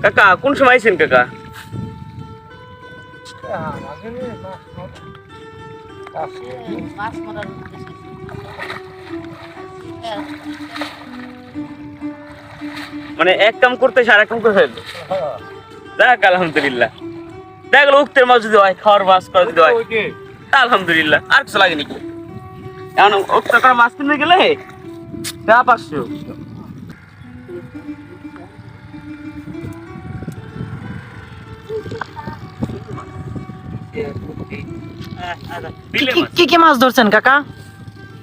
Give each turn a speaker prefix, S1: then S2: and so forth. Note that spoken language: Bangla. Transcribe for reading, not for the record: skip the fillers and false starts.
S1: কাকা কোন সময় আইছেন কাকা? মানে এক কাম করতে আর এক কাম করে ফেলবে। দেখ আলহামদুলিল্লাহ, দেখ উক্তের মাছ যদি হয়, খাওয়ার মাছ করা যদি হয়, আলহামদুলিল্লাহ। আর কিছু লাগে নাকি? এখন উক্ত করে মাছ কিনতে গেলে যা 500।
S2: কি কি মাছ ধরছেন কাকা?